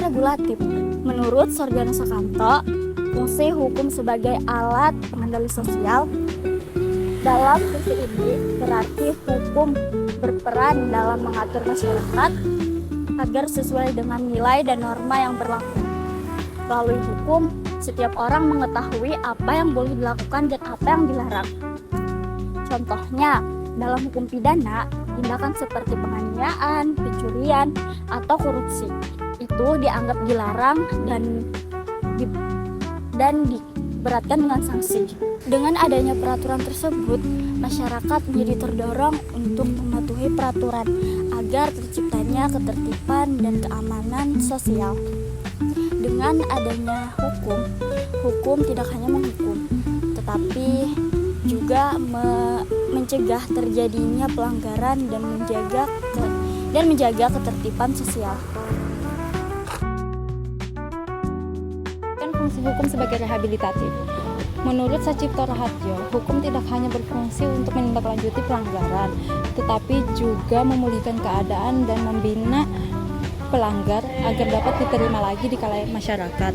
regulatif. Menurut Sorjono Sukanto, fungsi hukum sebagai alat pengendali sosial. Dalam fungsi ini berarti hukum berperan dalam mengatur masyarakat agar sesuai dengan nilai dan norma yang berlaku. Melalui hukum, setiap orang mengetahui apa yang boleh dilakukan dan apa yang dilarang. Contohnya, dalam hukum pidana, tindakan seperti penganiayaan, pencurian, atau korupsi itu dianggap dilarang dan diberatkan dengan sanksi. Dengan adanya peraturan tersebut, masyarakat menjadi terdorong untuk mematuhi peraturan agar terciptanya ketertiban dan keamanan sosial. Dengan adanya hukum tidak hanya menghukum, tetapi juga mencegah terjadinya pelanggaran dan menjaga ketertiban sosial. Fungsi hukum sebagai rehabilitatif. Menurut Sacipto Raharjo, hukum tidak hanya berfungsi untuk menindaklanjuti pelanggaran, tetapi juga memulihkan keadaan dan membina pelanggar agar dapat diterima lagi di kalayak masyarakat.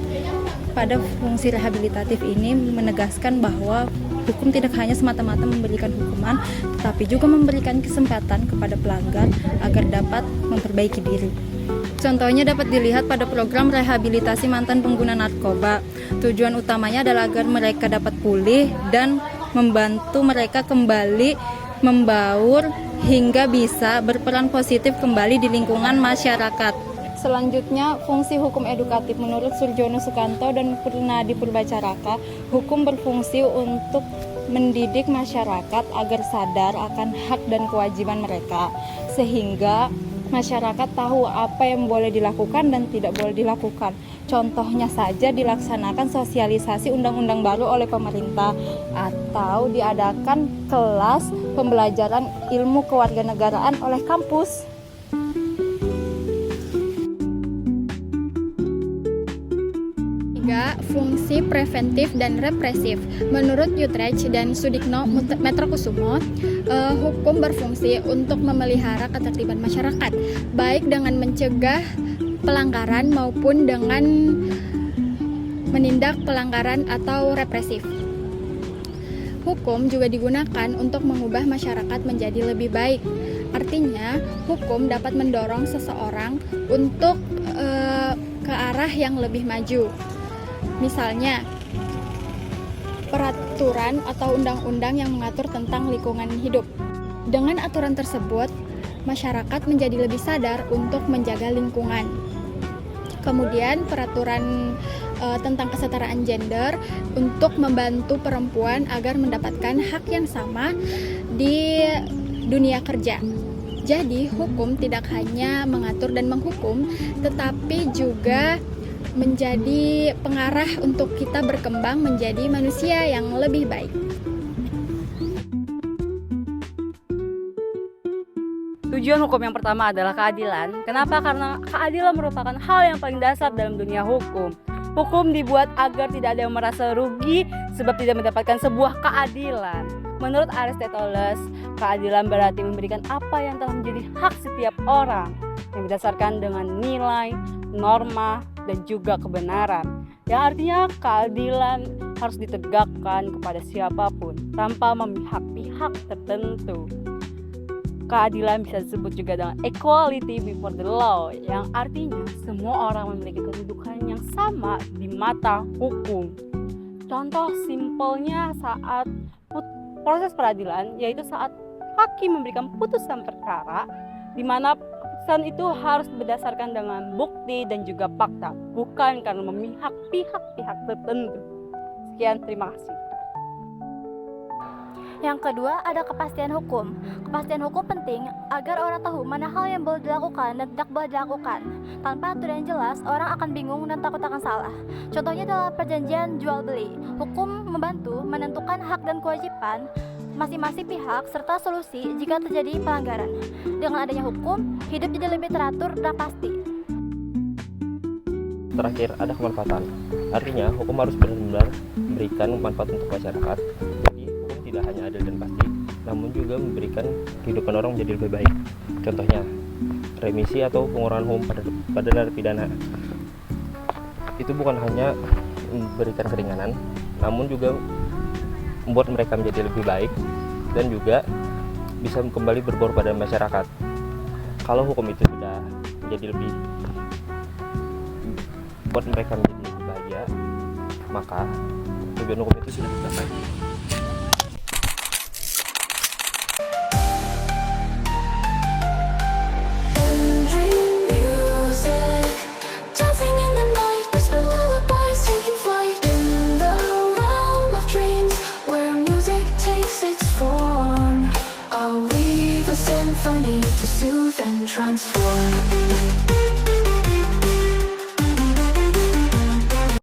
Pada fungsi rehabilitatif ini menegaskan bahwa hukum tidak hanya semata-mata memberikan hukuman, tetapi juga memberikan kesempatan kepada pelanggar agar dapat memperbaiki diri. Contohnya dapat dilihat pada program rehabilitasi mantan pengguna narkoba. Tujuan utamanya adalah agar mereka dapat pulih dan membantu mereka kembali membaur hingga bisa berperan positif kembali di lingkungan masyarakat. Selanjutnya, fungsi hukum edukatif. Menurut Surjono Sukanto dan Purnadi Purbacaraka, hukum berfungsi untuk mendidik masyarakat agar sadar akan hak dan kewajiban mereka, sehingga masyarakat tahu apa yang boleh dilakukan dan tidak boleh dilakukan. Contohnya saja dilaksanakan sosialisasi undang-undang baru oleh pemerintah atau diadakan kelas pembelajaran ilmu kewarganegaraan oleh kampus. Fungsi preventif dan represif. Menurut Utrecht dan Sudikno Metrokusumo, hukum berfungsi untuk memelihara ketertiban masyarakat, baik dengan mencegah pelanggaran maupun dengan menindak pelanggaran atau represif. Hukum juga digunakan untuk mengubah masyarakat menjadi lebih baik. Artinya, hukum dapat mendorong seseorang untuk ke arah yang lebih maju. Misalnya, peraturan atau undang-undang yang mengatur tentang lingkungan hidup. Dengan aturan tersebut, masyarakat menjadi lebih sadar untuk menjaga lingkungan. Kemudian, peraturan tentang kesetaraan gender untuk membantu perempuan agar mendapatkan hak yang sama di dunia kerja. Jadi, hukum tidak hanya mengatur dan menghukum, tetapi juga menjadi pengarah untuk kita berkembang menjadi manusia yang lebih baik. Tujuan hukum yang pertama adalah keadilan. Kenapa? Karena keadilan merupakan hal yang paling dasar dalam dunia hukum. Hukum dibuat agar tidak ada yang merasa rugi sebab tidak mendapatkan sebuah keadilan. Menurut Aristoteles, keadilan berarti memberikan apa yang telah menjadi hak setiap orang yang didasarkan dengan nilai, norma, dan juga kebenaran. Yang artinya keadilan harus ditegakkan kepada siapapun tanpa memihak pihak tertentu. Keadilan bisa disebut juga dengan equality before the law, yang artinya semua orang memiliki kedudukan yang sama di mata hukum. Contoh simpelnya saat proses peradilan, yaitu saat hakim memberikan putusan perkara, di mana putusan itu harus berdasarkan dengan bukti dan juga fakta, bukan karena memihak pihak-pihak tertentu. Sekian, terima kasih. Yang kedua, ada kepastian hukum. Kepastian hukum penting agar orang tahu mana hal yang boleh dilakukan dan tidak boleh dilakukan. Tanpa aturan yang jelas, orang akan bingung dan takut akan salah. Contohnya dalam perjanjian jual beli, hukum membantu menentukan hak dan kewajiban masing-masing pihak serta solusi jika terjadi pelanggaran. Dengan adanya hukum, hidup jadi lebih teratur dan pasti. Terakhir, ada kemanfaatan. Artinya, hukum harus benar-benar memberikan manfaat untuk masyarakat. Jadi, hukum tidak hanya adil dan pasti, namun juga memberikan kehidupan orang menjadi lebih baik. Contohnya, remisi atau pengurangan hukum pada narapidana. itu bukan hanya memberikan keringanan, namun juga membuat mereka menjadi lebih baik dan juga bisa kembali berbaur pada masyarakat. Kalau hukum itu sudah menjadi lebih buat mereka menjadi lebih bahagia, maka tujuan hukum itu sudah tercapai. Symphony to soothe and transform.